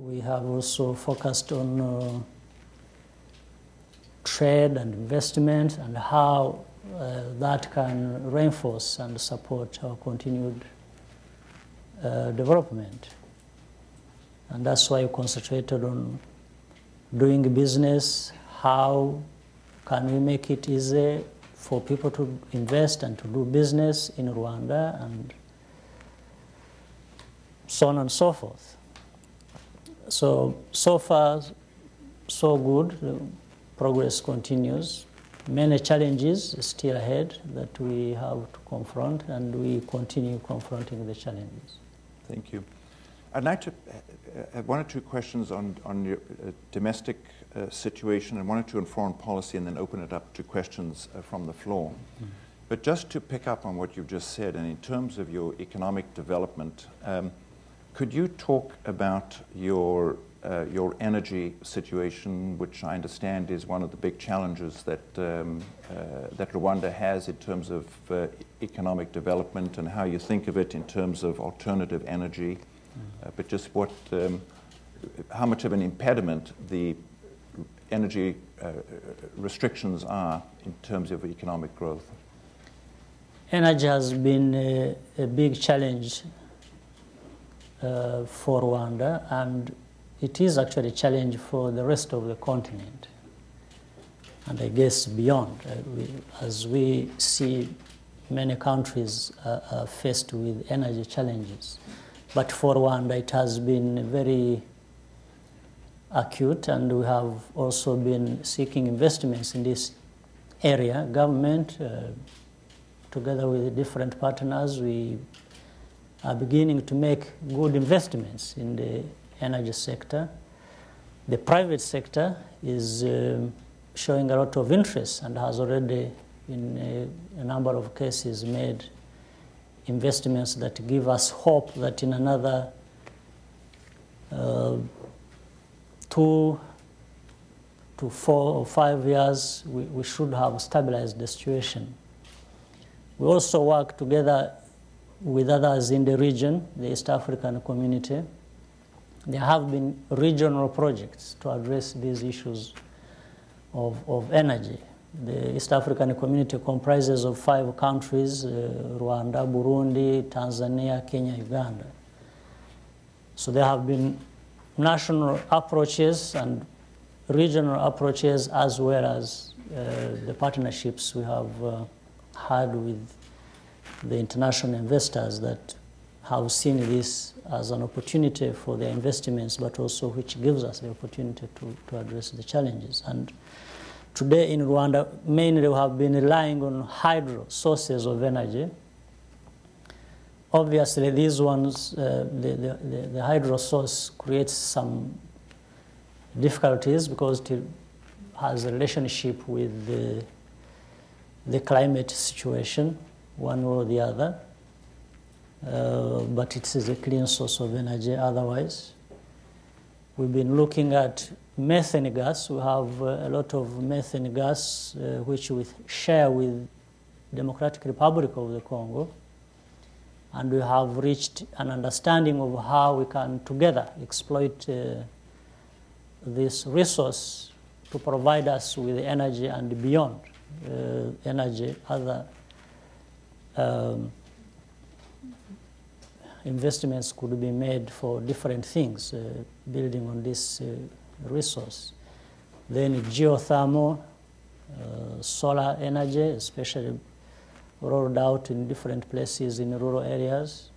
We have also focused on trade and investment and how that can reinforce and support our continued development. And that's why we concentrated on doing business. How can we make it easy for people to invest and to do business in Rwanda, and so on and so forth. So far, so good. The progress continues. Many challenges still ahead that we have to confront, and we continue confronting the challenges. Thank you. I'd like to have one or two questions on your domestic situation and one or two on foreign policy, and then open it up to questions from the floor. Mm-hmm. But just to pick up on what you've just said, and in terms of your economic development, could you talk about your energy situation, which I understand is one of the big challenges that that Rwanda has in terms of economic development, and how you think of it in terms of alternative energy, but just what, how much of an impediment the energy restrictions are in terms of economic growth? Energy has been a big challenge for Rwanda, and it is actually a challenge for the rest of the continent, and I guess beyond. As we see, many countries are faced with energy challenges. But for Rwanda, it has been very acute, and we have also been seeking investments in this area. Government, together with different partners, we are beginning to make good investments in the energy sector. The private sector is showing a lot of interest and has already, in a number of cases, made investments that give us hope that in another 2 to 4 or 5 years, we should have stabilized the situation. We also work together with others in the region, the East African community. There have been regional projects to address these issues of energy. The East African community comprises of 5 countries, Rwanda, Burundi, Tanzania, Kenya, Uganda. So there have been national approaches and regional approaches, as well as the partnerships we have had with the international investors that have seen this as an opportunity for their investments, but also which gives us the opportunity to address the challenges. And today in Rwanda, mainly we have been relying on hydro sources of energy. Obviously, these ones, the hydro source creates some difficulties because it has a relationship with the climate situation, one or the other. But it is a clean source of energy otherwise. We've been looking at methane gas. We have a lot of methane gas which we share with Democratic Republic of the Congo. And we have reached an understanding of how we can together exploit this resource to provide us with energy and beyond energy, other investments could be made for different things, building on this resource. Then geothermal, solar energy, especially rolled out in different places in rural areas.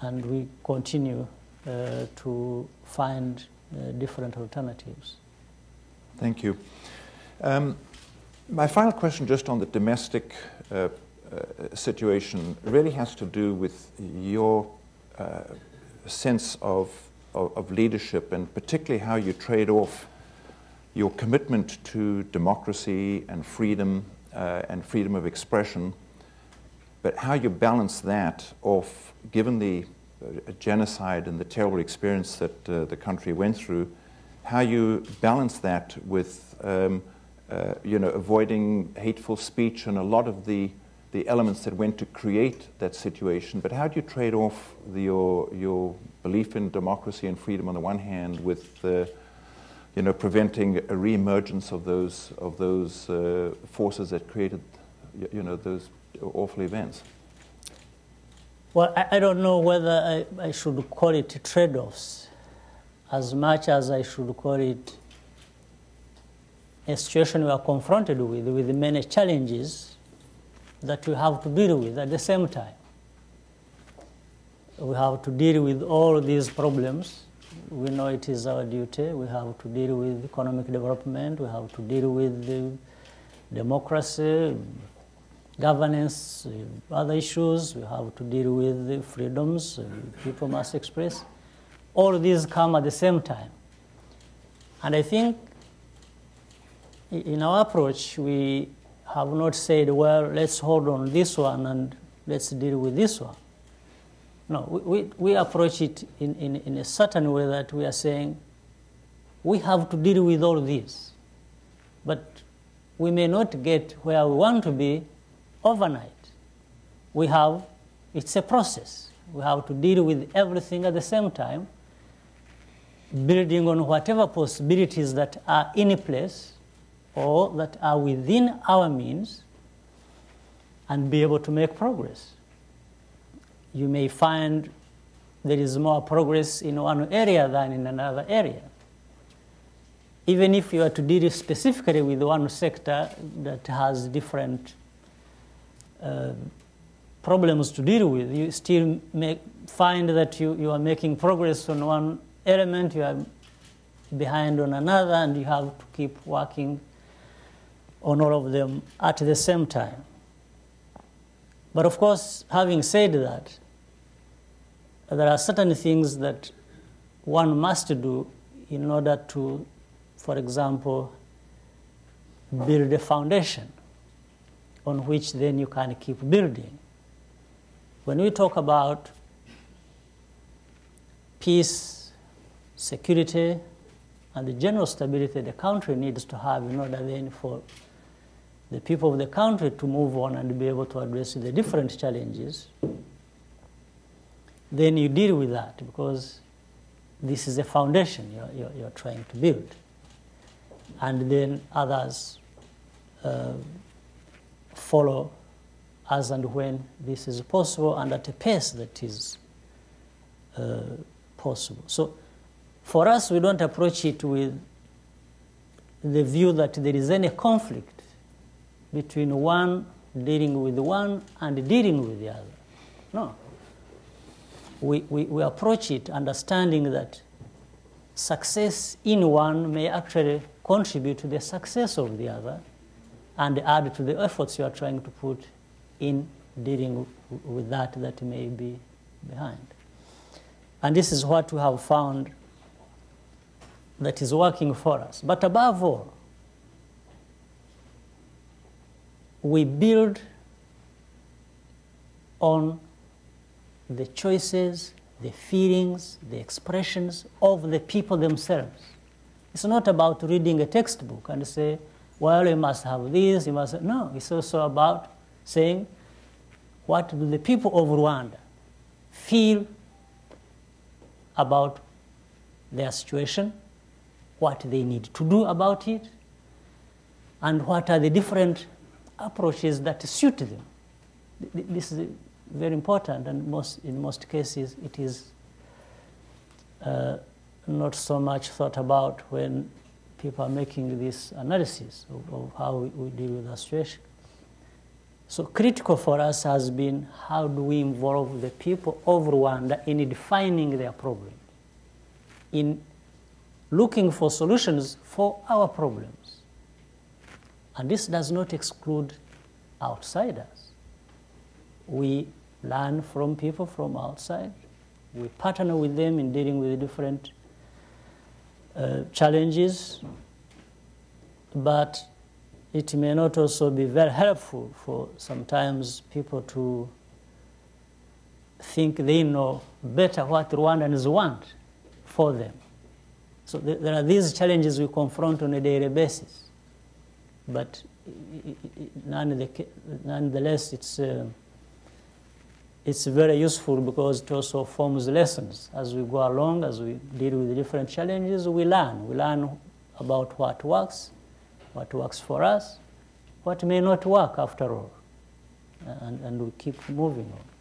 And we continue to find different alternatives. Thank you. My final question, just on the domestic situation, really has to do with your sense of leadership, and particularly how you trade off your commitment to democracy and freedom of expression, but how you balance that off, given the genocide and the terrible experience that the country went through, how you balance that with avoiding hateful speech and a lot of the the elements that went to create that situation, but how do you trade off your belief in democracy and freedom on the one hand with preventing a re-emergence of those forces that created those awful events? Well, I don't know whether I should call it trade-offs as much as I should call it a situation we are confronted with many challenges that we have to deal with at the same time. We have to deal with all these problems. We know it is our duty. We have to deal with economic development. We have to deal with the democracy, governance, other issues. We have to deal with the freedoms people must express. All these come at the same time. And I think in our approach, we have not said, well, let's hold on this one and let's deal with this one. No, we approach it in a certain way that we are saying we have to deal with all these. But we may not get where we want to be overnight. It's a process. We have to deal with everything at the same time, building on whatever possibilities that are in place or that are within our means, and be able to make progress. You may find there is more progress in one area than in another area. Even if you are to deal specifically with one sector that has different problems to deal with, you still find that you are making progress on one element, you are behind on another, and you have to keep working on all of them at the same time. But of course, having said that, there are certain things that one must do in order to, for example, build a foundation on which then you can keep building. When we talk about peace, security, and the general stability the country needs to have in order then for the people of the country to move on and be able to address the different challenges, then you deal with that because this is a foundation you're trying to build. And then others follow as and when this is possible and at a pace that is possible. So for us, we don't approach it with the view that there is any conflict between one dealing with one and dealing with the other. No. We approach it understanding that success in one may actually contribute to the success of the other and add to the efforts you are trying to put in dealing with that may be behind. And this is what we have found that is working for us. But above all, we build on the choices, the feelings, the expressions of the people themselves. It's not about reading a textbook and say, well, you must have this, you must have... No, it's also about saying, what do the people of Rwanda feel about their situation, what they need to do about it, and what are the different approaches that suit them. This is very important, and in most cases it is not so much thought about when people are making this analysis of how we deal with the situation. So critical for us has been how do we involve the people of Rwanda in defining their problems, in looking for solutions for our problems. And this does not exclude outsiders. We learn from people from outside. We partner with them in dealing with different challenges. But it may not also be very helpful for sometimes people to think they know better what Rwandans want for them. So there are these challenges we confront on a daily basis. But nonetheless, it's very useful because it also forms lessons. As we go along, as we deal with different challenges, we learn. We learn about what works for us, what may not work after all, and we keep moving on.